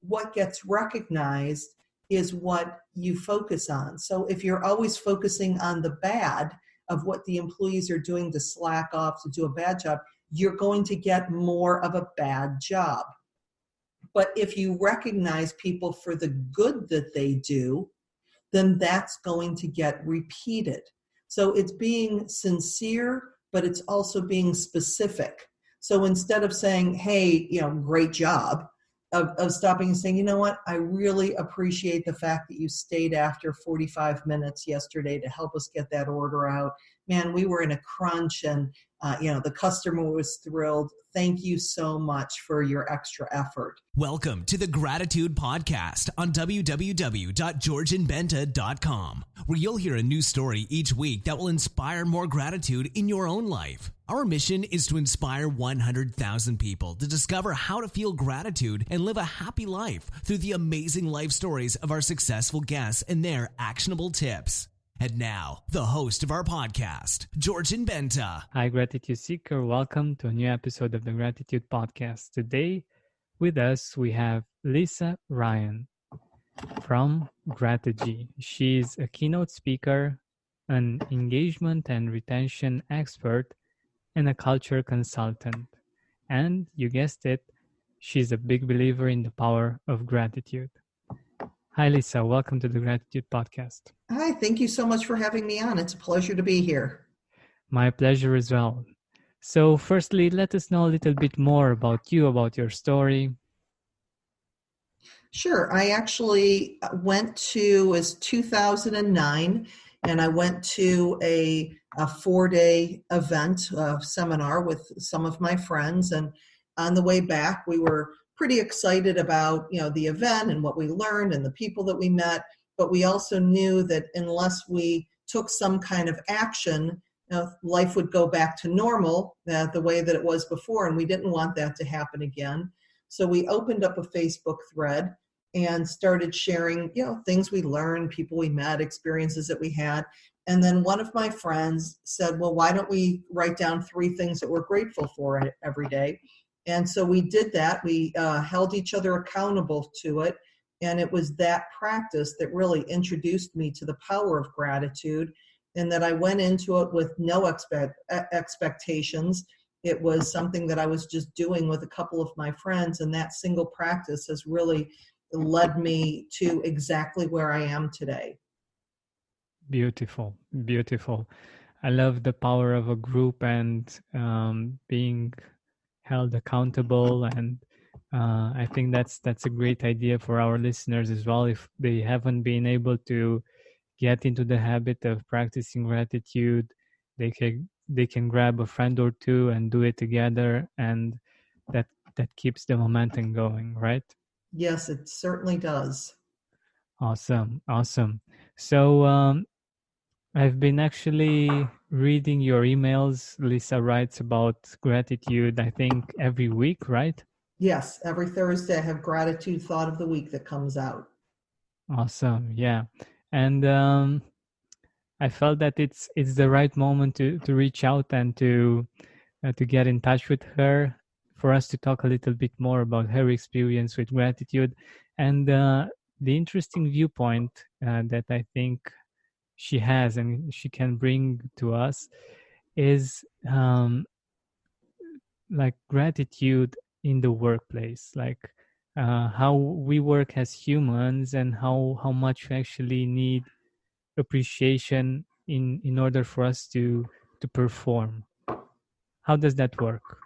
what gets recognized is what you focus on. So if you're always focusing on the bad of what the employees are doing to slack off, to do a bad job, you're going to get more of a bad job. But if you recognize people for the good that they do, then that's going to get repeated. So it's being sincere, but it's also being specific. So instead of saying, hey, great job, of stopping and saying, you know what, I really appreciate the fact that you stayed after 45 minutes yesterday to help us get that order out. Man, we were in a crunch and, the customer was thrilled. Thank you so much for your extra effort. Welcome to the Gratitude Podcast on www.georgianbenta.com, where you'll hear a new story each week that will inspire more gratitude in your own life. Our mission is to inspire 100,000 people to discover how to feel gratitude and live a happy life through the amazing life stories of our successful guests and their actionable tips. And now, the host of our podcast, Georgian Benta. Hi, Gratitude Seeker. Welcome to a new episode of the Gratitude Podcast. Today, with us, we have Lisa Ryan from Grategy. She's a keynote speaker, an engagement and retention expert, and a culture consultant. And you guessed it, she's a big believer in the power of gratitude. Hi, Lisa. Welcome to the Gratitude Podcast. Hi, thank you so much for having me on. It's a pleasure to be here. My pleasure as well. So firstly, let us know a little bit more about you, about your story. Sure. I actually it was 2009, and I went to a 4-day event, seminar with some of my friends. And on the way back, we were pretty excited about, the event and what we learned and the people that we met. But we also knew that unless we took some kind of action, life would go back to normal, the way that it was before. And we didn't want that to happen again. So we opened up a Facebook thread and started sharing, things we learned, people we met, experiences that we had. And then one of my friends said, well, why don't we write down 3 things that we're grateful for every day? And so we did that. We held each other accountable to it. And it was that practice that really introduced me to the power of gratitude, and that I went into it with no expectations. It was something that I was just doing with a couple of my friends. And that single practice has really led me to exactly where I am today. Beautiful, beautiful. I love the power of a group and being held accountable, and I think that's a great idea for our listeners as well. If they haven't been able to get into the habit of practicing gratitude, they can grab a friend or two and do it together, and that keeps the momentum going, right? Yes, it certainly does. Awesome. So I've been actually reading your emails. Lisa writes about gratitude, I think, every week, right? Yes, every Thursday I have Gratitude Thought of the Week that comes out. Awesome, yeah. And I felt that it's the right moment to reach out and to get in touch with her, for us to talk a little bit more about her experience with gratitude and the interesting viewpoint that I think she has and she can bring to us is like gratitude in the workplace, like how we work as humans and how much we actually need appreciation in order for us to perform. How does that work?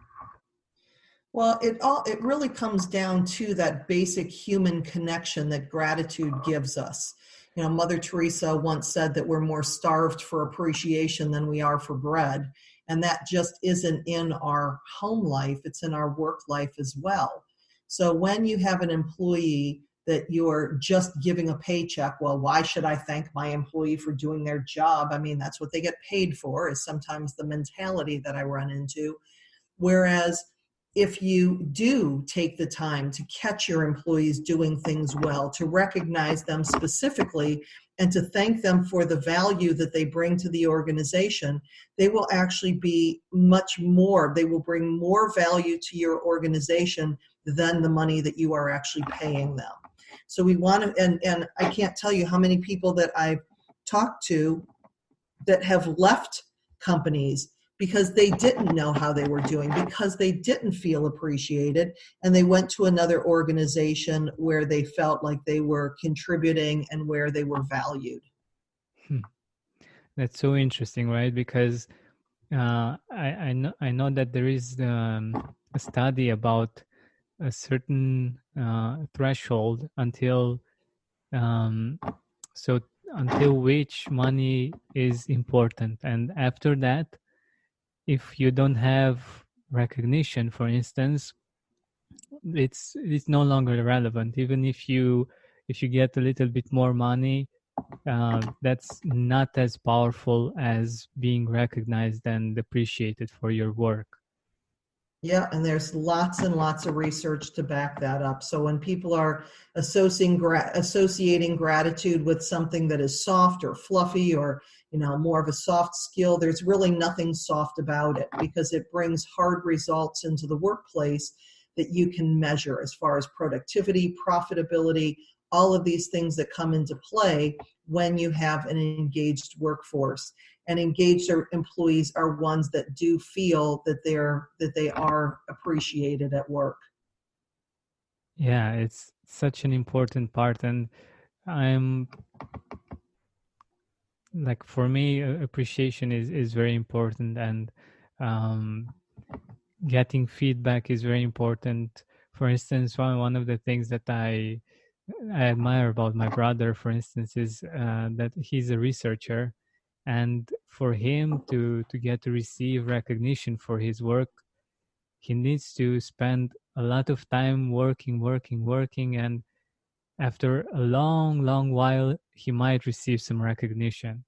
Well, it really comes down to that basic human connection that gratitude gives us. Mother Teresa once said that we're more starved for appreciation than we are for bread. And that just isn't in our home life, it's in our work life as well. So when you have an employee that you're just giving a paycheck, well, why should I thank my employee for doing their job? I mean, that's what they get paid for, is sometimes the mentality that I run into. Whereas if you do take the time to catch your employees doing things well, to recognize them specifically, and to thank them for the value that they bring to the organization, they will actually be much more, they will bring more value to your organization than the money that you are actually paying them. So we want to, and I can't tell you how many people that I've talked to that have left companies because they didn't know how they were doing, because they didn't feel appreciated, and they went to another organization where they felt like they were contributing and where they were valued. That's so interesting, right? Because I know that there is a study about a certain threshold until um, so until which money is important, and after that, if you don't have recognition, for instance, it's no longer relevant. Even if you get a little bit more money, that's not as powerful as being recognized and appreciated for your work. Yeah, and there's lots and lots of research to back that up. So when people are associating gratitude with something that is soft or fluffy, or more of a soft skill, there's really nothing soft about it, because it brings hard results into the workplace that you can measure as far as productivity, profitability, all of these things that come into play when you have an engaged workforce. And engaged employees are ones that do feel that they are appreciated at work. Yeah, it's such an important part, and I'm like, for me, appreciation is very important, and um, getting feedback is very important. For instance, one of the things that I admire about my brother, for instance, is that he's a researcher, and for him to get to receive recognition for his work, he needs to spend a lot of time working, and after a long while, he might receive some recognition.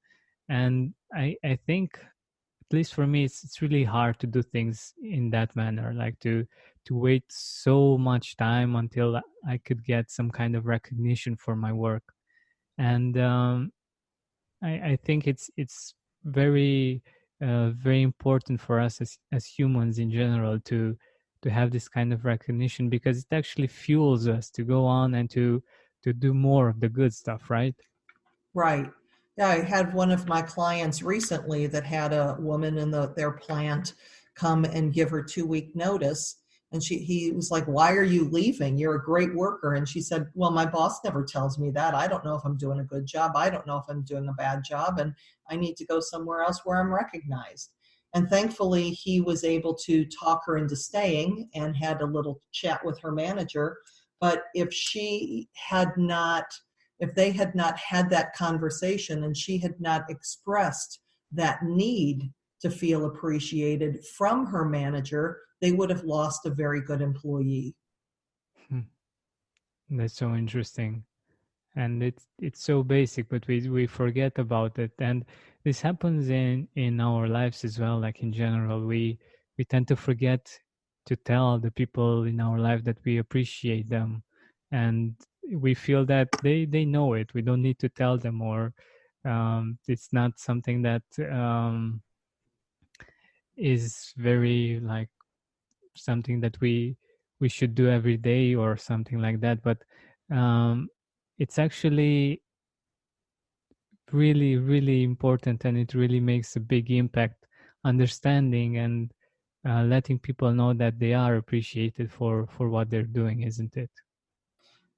And I think, at least for me, it's really hard to do things in that manner, like to wait so much time until I could get some kind of recognition for my work. And I think it's very very important for us as humans in general to have this kind of recognition, because it actually fuels us to go on and to do more of the good stuff, right? Right. Yeah, I had one of my clients recently that had a woman in their plant come and give her 2-week notice. And he was like, "Why are you leaving? You're a great worker." And she said, "Well, my boss never tells me that. I don't know if I'm doing a good job. I don't know if I'm doing a bad job. And I need to go somewhere else where I'm recognized." And thankfully, he was able to talk her into staying and had a little chat with her manager. But if they had not had that conversation and she had not expressed that need to feel appreciated from her manager, they would have lost a very good employee. Hmm. That's so interesting. And it's so basic, but we forget about it. And this happens in our lives as well. Like, in general, we tend to forget to tell the people in our life that we appreciate them, and we feel that they know it. We don't need to tell them, or it's not something that is very, like, something that we should do every day or something like that. But um, it's actually really really important, and it really makes a big impact, understanding and letting people know that they are appreciated for what they're doing, isn't it?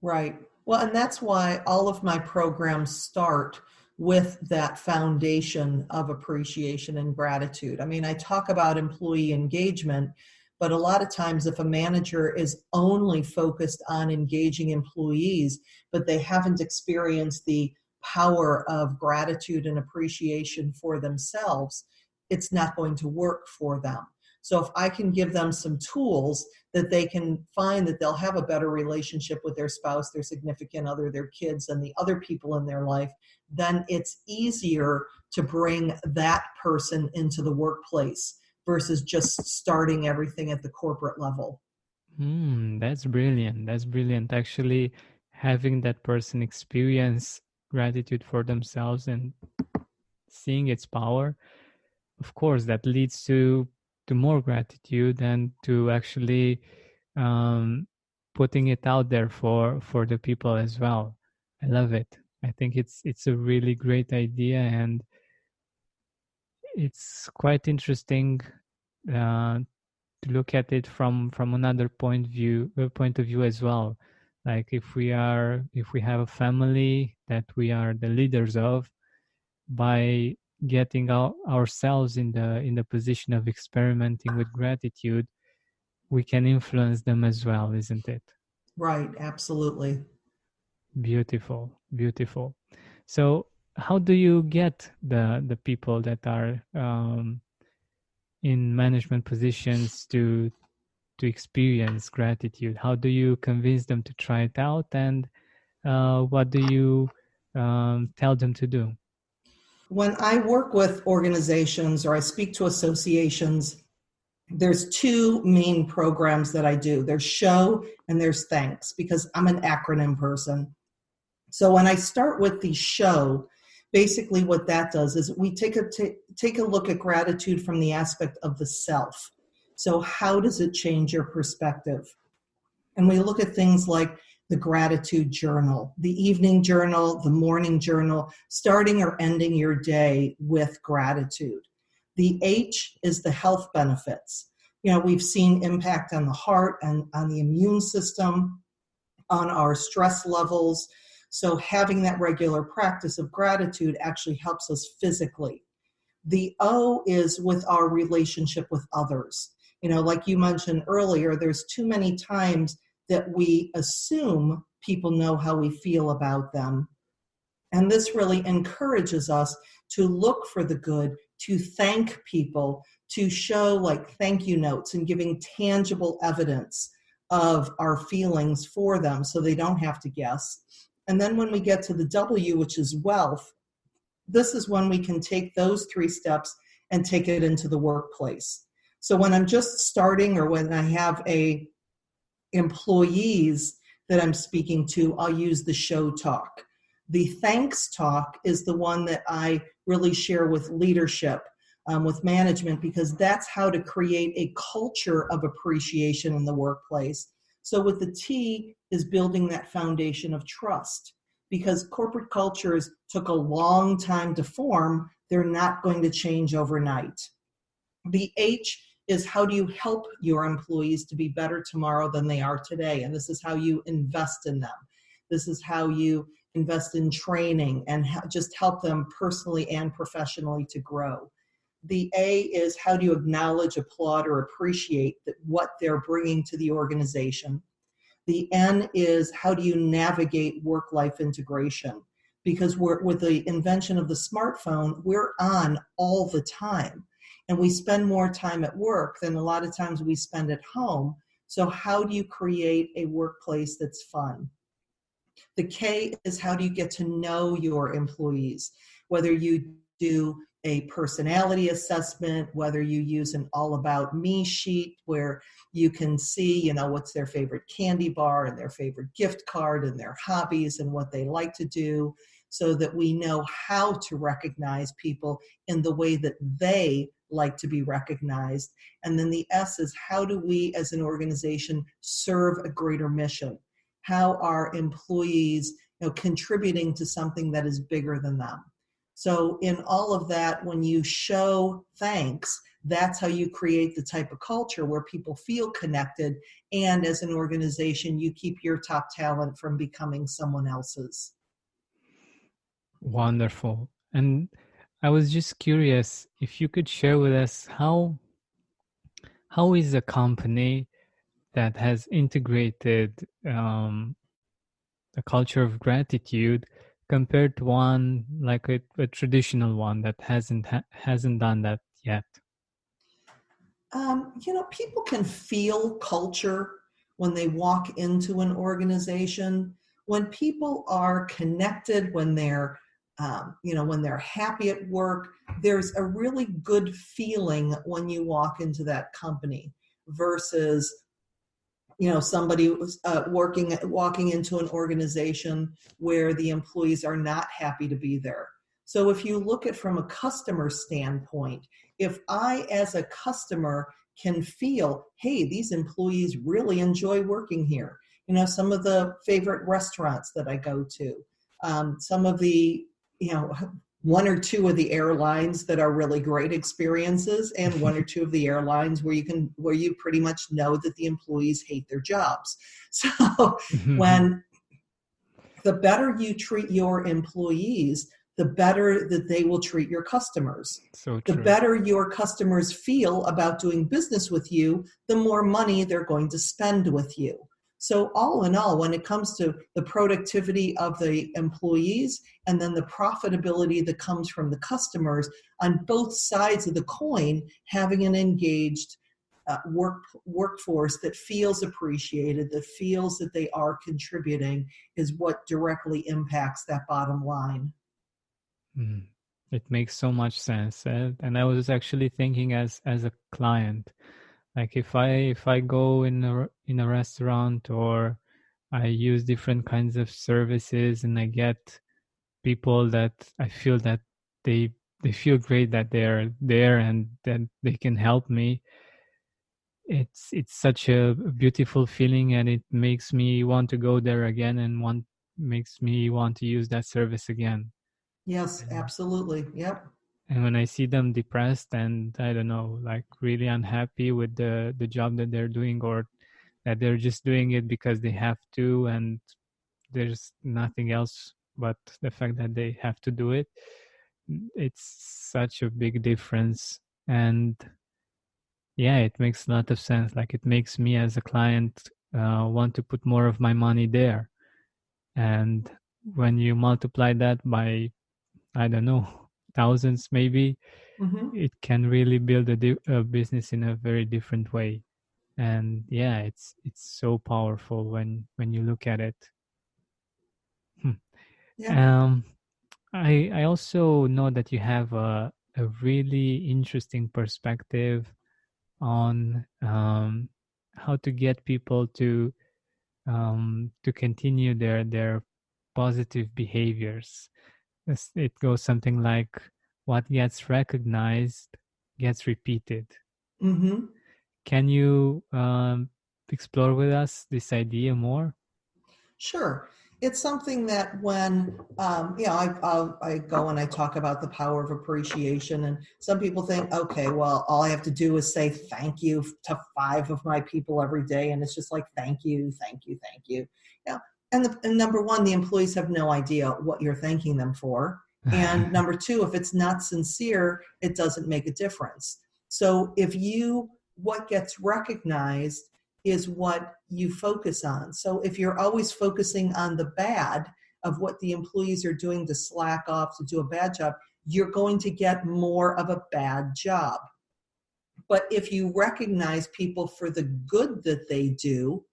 Right. Well, and that's why all of my programs start with that foundation of appreciation and gratitude. I mean, I talk about employee engagement, but a lot of times if a manager is only focused on engaging employees, but they haven't experienced the power of gratitude and appreciation for themselves, it's not going to work for them. So if I can give them some tools that they can find that they'll have a better relationship with their spouse, their significant other, their kids, and the other people in their life, then it's easier to bring that person into the workplace versus just starting everything at the corporate level. That's brilliant. That's brilliant. Actually, having that person experience gratitude for themselves and seeing its power, of course, that leads to more gratitude, and to actually um, putting it out there for the people as well. I love it. I think it's a really great idea, and it's quite interesting to look at it from another point of view as well. Like if we have a family that we are the leaders of, by getting ourselves in the position of experimenting with gratitude, we can influence them as well, isn't it? Right, absolutely. Beautiful, beautiful. So how do you get the people that are in management positions to experience gratitude? How do you convince them to try it out, and what do you tell them to do? When I work with organizations or I speak to associations, there's two main programs that I do. There's show and there's thanks, because I'm an acronym person. So when I start with the show, basically what that does is we take a look at gratitude from the aspect of the self. So how does it change your perspective? And we look at things like the gratitude journal, the evening journal, the morning journal, starting or ending your day with gratitude. The H is the health benefits. We've seen impact on the heart and on the immune system, on our stress levels. So having that regular practice of gratitude actually helps us physically. The O is with our relationship with others. Like you mentioned earlier, there's too many times that we assume people know how we feel about them. And this really encourages us to look for the good, to thank people, to show like thank you notes and giving tangible evidence of our feelings for them so they don't have to guess. And then when we get to the W, which is wealth, this is when we can take those 3 steps and take it into the workplace. So when I'm just starting, or when I have employees that I'm speaking to, I'll use the show talk. The thanks talk is the one that I really share with leadership, with management, because that's how to create a culture of appreciation in the workplace. So with the T is building that foundation of trust, because corporate cultures took a long time to form. They're not going to change overnight. The H is how do you help your employees to be better tomorrow than they are today? And this is how you invest in them. This is how you invest in training and just help them personally and professionally to grow. The A is how do you acknowledge, applaud, or appreciate what they're bringing to the organization. The N is how do you navigate work-life integration? Because with the invention of the smartphone, we're on all the time. And we spend more time at work than a lot of times we spend at home. So how do you create a workplace that's fun? The K is how do you get to know your employees? Whether you do a personality assessment, whether you use an all about me sheet where you can see, what's their favorite candy bar and their favorite gift card and their hobbies and what they like to do, so that we know how to recognize people in the way that they like to be recognized. And then the S is how do we as an organization serve a greater mission? How are employees contributing to something that is bigger than them? So in all of that, when you show thanks, that's how you create the type of culture where people feel connected. And as an organization, you keep your top talent from becoming someone else's. Wonderful. And I was just curious if you could share with us how is a company that has integrated a culture of gratitude compared to one like a traditional one that hasn't done that yet? People can feel culture when they walk into an organization. When people are connected, when they're when they're happy at work, there's a really good feeling when you walk into that company versus somebody walking into an organization where the employees are not happy to be there. So if you look at from a customer standpoint, if I as a customer can feel, hey, these employees really enjoy working here. some of the favorite restaurants that I go to, some of the, one or two of the airlines that are really great experiences, and one or two of the airlines where you pretty much know that the employees hate their jobs. So when the better you treat your employees, the better that they will treat your customers. So the true. better your customers feel about doing business with you, the more money they're going to spend with you. So all in all, when it comes to the productivity of the employees and then the profitability that comes from the customers, on both sides of the coin, having an engaged workforce that feels appreciated, that feels that they are contributing, is what directly impacts that bottom line. It makes so much sense. And I was actually thinking as a client, like if I go in a restaurant, or I use different kinds of services, and I get people that I feel that they feel great that they're there and that they can help me. It's such a beautiful feeling, and it makes me want to go there again, and makes me want to use that service again. Yes, absolutely. Yep. And when I see them depressed and, I don't know, like really unhappy with the job that they're doing, or that they're just doing it because they have to, and there's nothing else but the fact that they have to do it, it's such a big difference. And yeah, it makes a lot of sense. Like, it makes me as a client want to put more of my money there. And when you multiply that by, I don't know, thousands maybe, it can really build a business in a very different way. And yeah, it's so powerful when you look at it. Yeah. I also know that you have a really interesting perspective on how to get people to continue their positive behaviors. It goes something like, what gets recognized gets repeated. Mm-hmm. Can you explore with us this idea more? Sure. It's something that when, I go and I talk about the power of appreciation, and some people think, okay, well, all I have to do is say thank you to 5 of my people every day. And it's just like, thank you, thank you, thank you. Yeah. And number one, the employees have no idea what you're thanking them for. And number two, if it's not sincere, it doesn't make a difference. So what gets recognized is what you focus on. So if you're always focusing on the bad of what the employees are doing to slack off, to do a bad job, you're going to get more of a bad job. But if you recognize people for the good that they do,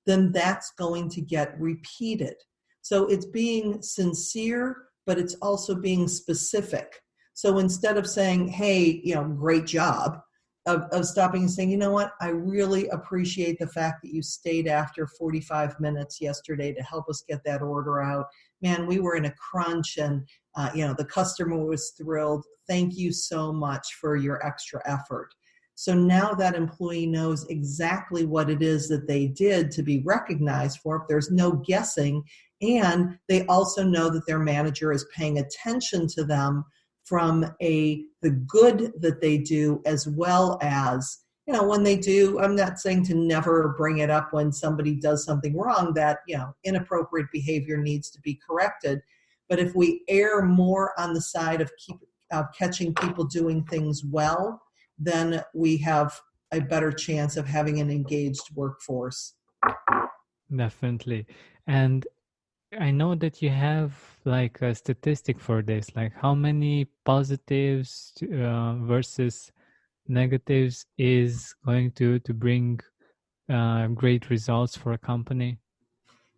then that's going to get repeated. So it's being sincere, but it's also being specific. So instead of saying, hey, great job, of stopping and saying, you know what, I really appreciate the fact that you stayed after 45 minutes yesterday to help us get that order out. Man, we were in a crunch, and the customer was thrilled. Thank you so much for your extra effort. So now that employee knows exactly what it is that they did to be recognized for. There's no guessing. And they also know that their manager is paying attention to them from the good that they do, as well as, when they do. I'm not saying to never bring it up when somebody does something wrong, that, inappropriate behavior needs to be corrected. But if we err more on the side of catching people doing things well, then we have a better chance of having an engaged workforce. Definitely. And I know that you have like a statistic for this, like how many positives versus negatives is going to bring great results for a company.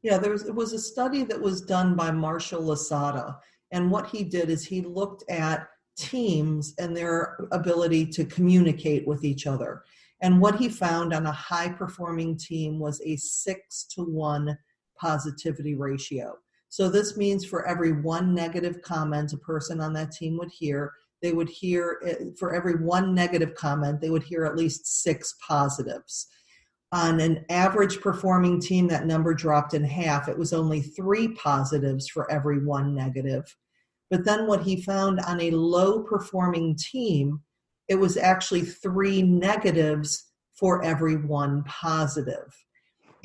Yeah, it was a study that was done by Marshall Lasada. And what he did is he looked at teams and their ability to communicate with each other. And what he found on a high-performing team was a 6-to-1 positivity ratio. So this means for every one negative comment a person on that team would hear, for every one negative comment, they would hear at least 6 positives. On an average performing team, that number dropped in half. It was only 3 positives for every 1 negative. But then what he found on a low performing team, it was actually 3 negatives for every 1 positive.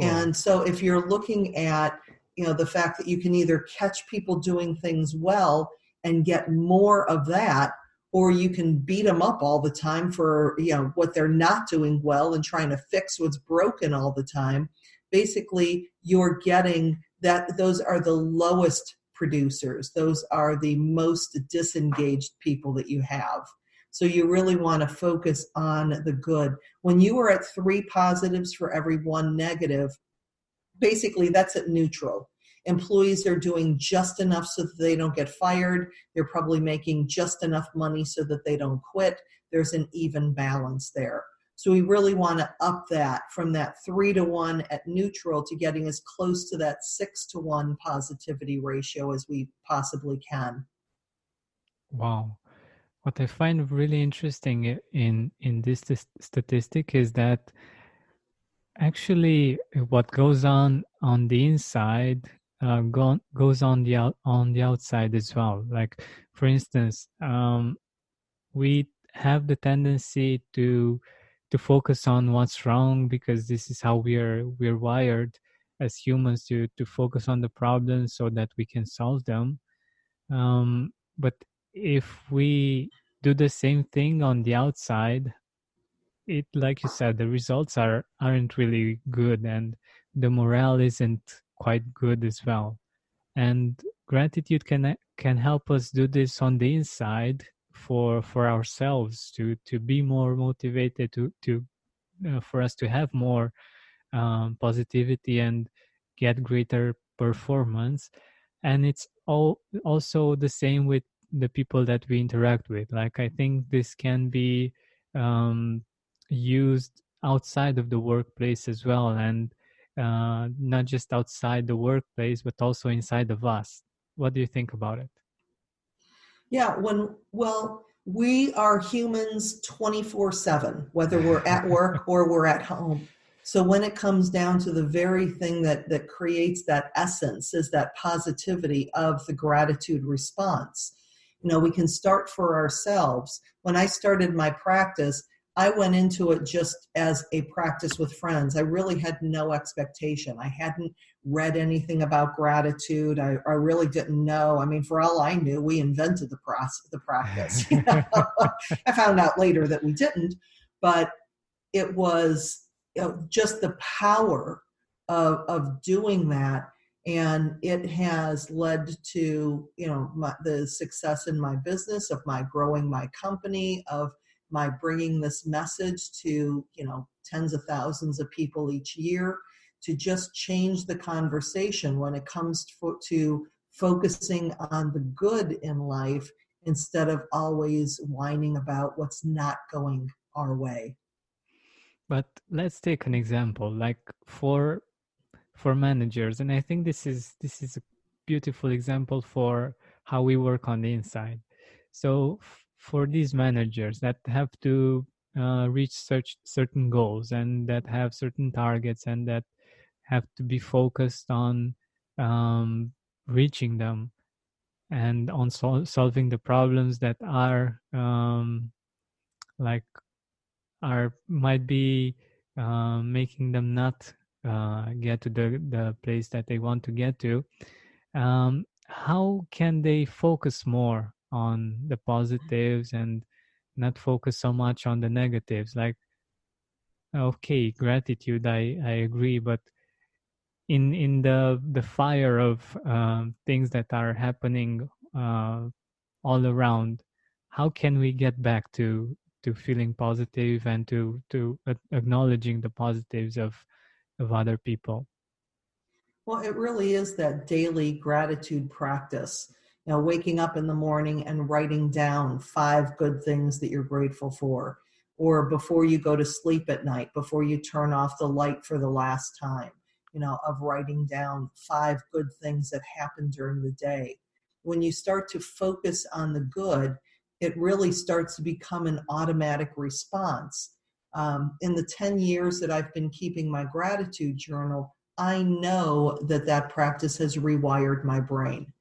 And so if you're looking at, the fact that you can either catch people doing things well and get more of that, or you can beat them up all the time for, what they're not doing well and trying to fix what's broken all the time. Basically, you're getting that those are the lowest producers. Those are the most disengaged people that you have. So you really want to focus on the good. When you are at 3 positives for every 1 negative, basically that's at neutral. Employees are doing just enough so that they don't get fired. They're probably making just enough money so that they don't quit. There's an even balance there. So we really want to up that from that 3-to-1 at neutral to getting as close to that 6-to-1 positivity ratio as we possibly can. Wow. What I find really interesting in this statistic is that actually what goes on the inside goes on the outside as well. Like, for instance, we have the tendency to focus on what's wrong because this is how we're wired as humans, to focus on the problems so that we can solve them. But if we do the same thing on the outside, it, like you said, the results aren't really good, and the morale isn't quite good as well. And gratitude can help us do this on the inside for ourselves, to be more motivated, to for us to have more positivity and get greater performance. And it's also the same with the people that we interact with. Like, I think this can be used outside of the workplace as well, and not just outside the workplace, but also inside of us. What do you think about it? Yeah, we are humans 24/7, whether we're at work or we're at home. So when it comes down to the very thing that creates that essence is that positivity of the gratitude response. We can start for ourselves. When I started my practice, I went into it just as a practice with friends. I really had no expectation. I hadn't read anything about gratitude. I really didn't know. I mean, for all I knew, we invented the practice. I found out later that we didn't, but it was just the power of doing that. And it has led to, the success in my business, of my growing my company, of my bringing this message to, tens of thousands of people each year, to just change the conversation when it comes to focusing on the good in life instead of always whining about what's not going our way. But let's take an example, like for managers, and I think this is a beautiful example for how we work on the inside. So for these managers that have to reach certain goals, and that have certain targets, and that have to be focused on reaching them, and on solving the problems that are like might be making them not get to the place that they want to get to. How can they focus more on the positives and not focus so much on the negatives? Like, okay, gratitude, I agree, but in the fire of things that are happening all around, how can we get back to feeling positive and to acknowledging the positives of other people? Well, it really is that daily gratitude practice. Waking up in the morning and writing down 5 good things that you're grateful for, or before you go to sleep at night, before you turn off the light for the last time, of writing down 5 good things that happened during the day. When you start to focus on the good, it really starts to become an automatic response. In the 10 years that I've been keeping my gratitude journal, I know that that practice has rewired my brain,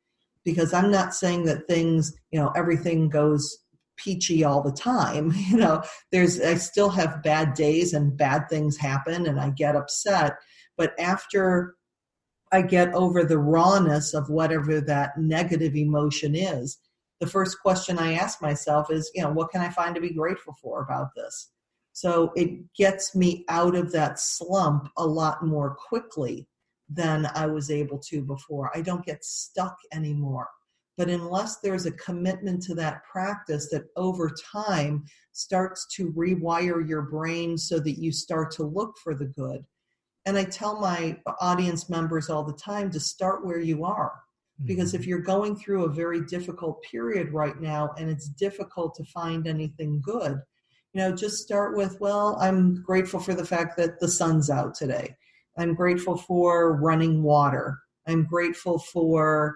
because I'm not saying that things, everything goes peachy all the time. I still have bad days and bad things happen and I get upset. But after I get over the rawness of whatever that negative emotion is, the first question I ask myself is, what can I find to be grateful for about this? So it gets me out of that slump a lot more quickly than I was able to before. I don't get stuck anymore. But unless there's a commitment to that practice that over time starts to rewire your brain so that you start to look for the good. And I tell my audience members all the time to start where you are. Because if you're going through a very difficult period right now and it's difficult to find anything good, just start with, well, I'm grateful for the fact that the sun's out today. I'm grateful for running water. I'm grateful for,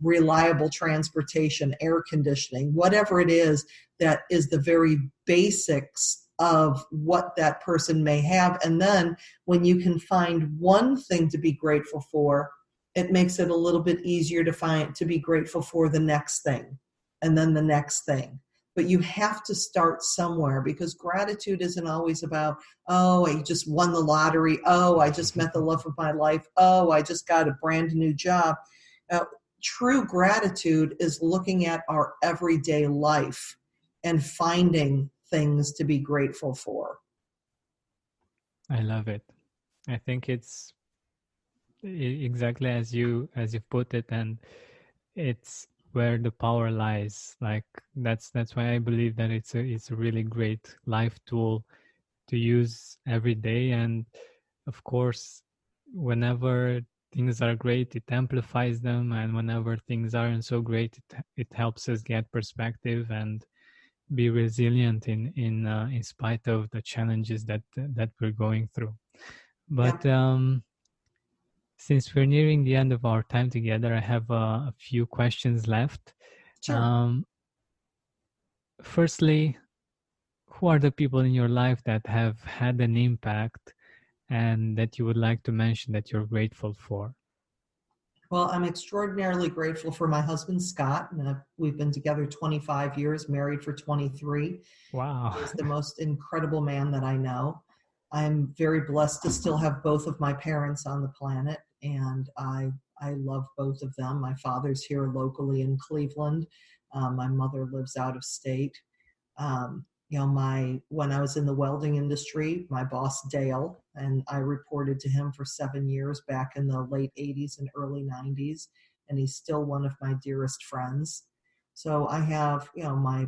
reliable transportation, air conditioning, whatever it is that is the very basics of what that person may have. And then when you can find one thing to be grateful for, it makes it a little bit easier to be grateful for the next thing and then the next thing. But you have to start somewhere, because gratitude isn't always about, oh, I just won the lottery. Oh, I just met the love of my life. Oh, I just got a brand new job. True gratitude is looking at our everyday life and finding things to be grateful for. I love it. I think it's exactly as you put it, and it's where the power lies. Like that's why I believe that it's a really great life tool to use every day. And of course, whenever things are great, it amplifies them, and whenever things aren't so great, it helps us get perspective and be resilient in spite of the challenges that we're going through. But since we're nearing the end of our time together, I have a few questions left. Sure. Firstly, who are the people in your life that have had an impact and that you would like to mention that you're grateful for? Well, I'm extraordinarily grateful for my husband, Scott. We've been together 25 years, married for 23. Wow. He's the most incredible man that I know. I'm very blessed to still have both of my parents on the planet, and I love both of them. My father's here locally in Cleveland. My mother lives out of state. When I was in the welding industry, my boss, Dale, and I reported to him for 7 years back in the late 80s and early 90s, and he's still one of my dearest friends. So I have, my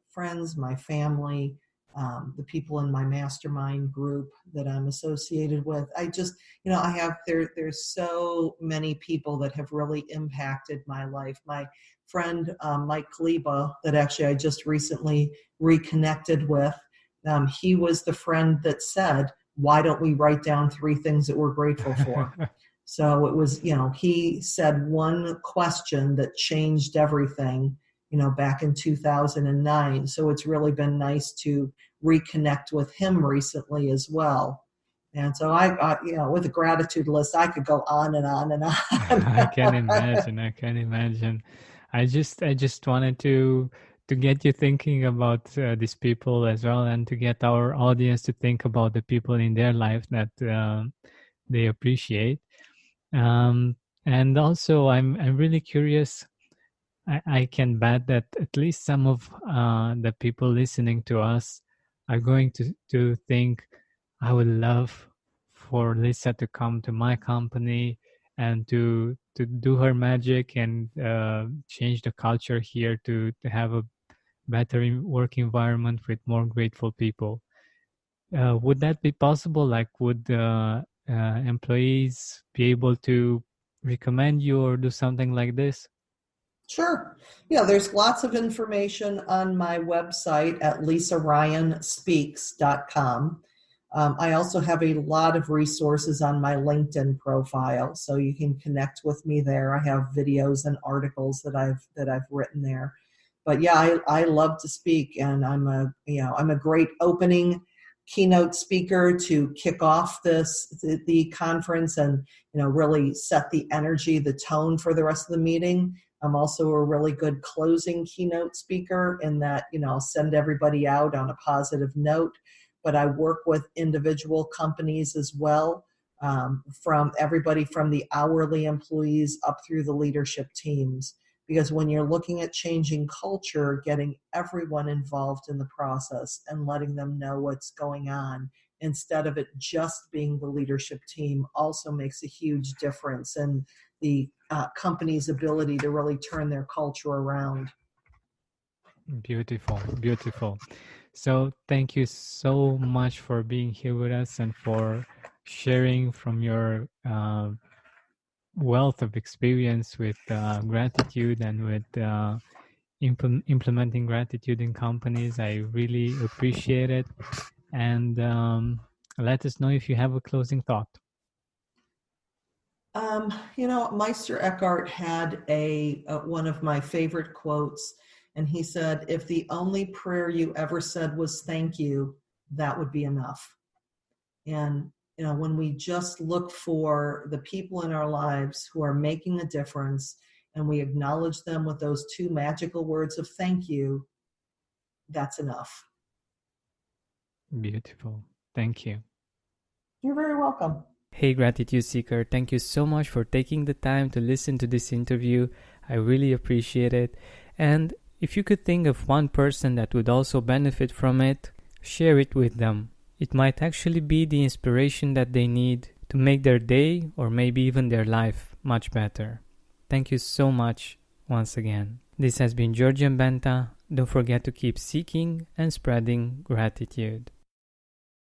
friends, my family, the people in my mastermind group that I'm associated with. I just, I have, there's so many people that have really impacted my life. My friend, Mike Kleba, that actually I just recently reconnected with, he was the friend that said, why don't we write down 3 things that we're grateful for? So it was, he said one question that changed everything, back in 2009. So it's really been nice to reconnect with him recently as well. And so I with a gratitude list, I could go on and on and on. I can imagine. I just wanted to get you thinking about these people as well, and to get our audience to think about the people in their life that they appreciate. And also, I'm really curious. I can bet that at least some of the people listening to us are going to think, I would love for Lisa to come to my company and to do her magic and change the culture here to have a better work environment with more grateful people. Would that be possible? Like, would employees be able to recommend you or do something like this? Sure. Yeah, there's lots of information on my website at lisaryanspeaks.com. I also have a lot of resources on my LinkedIn profile, so you can connect with me there. I have videos and articles that I've written there. But yeah, I love to speak, and I'm a great opening keynote speaker to kick off the conference and really set the energy, the tone for the rest of the meeting. I'm also a really good closing keynote speaker in that I'll send everybody out on a positive note. But I work with individual companies as well, from everybody from the hourly employees up through the leadership teams. Because when you're looking at changing culture, getting everyone involved in the process and letting them know what's going on instead of it just being the leadership team also makes a huge difference in the company's ability to really turn their culture around. Beautiful, beautiful. So thank you so much for being here with us and for sharing from your wealth of experience with gratitude and with implementing gratitude in companies. I really appreciate it. And let us know if you have a closing thought. Meister Eckhart had one of my favorite quotes, and he said, if the only prayer you ever said was thank you, that would be enough. And when we just look for the people in our lives who are making a difference and we acknowledge them with those two magical words of thank you, that's enough. Beautiful. Thank you. You're very welcome. Hey, Gratitude Seeker, thank you so much for taking the time to listen to this interview. I really appreciate it. And if you could think of one person that would also benefit from it, share it with them. It might actually be the inspiration that they need to make their day or maybe even their life much better. Thank you so much once again. This has been Georgian Benta. Don't forget to keep seeking and spreading gratitude.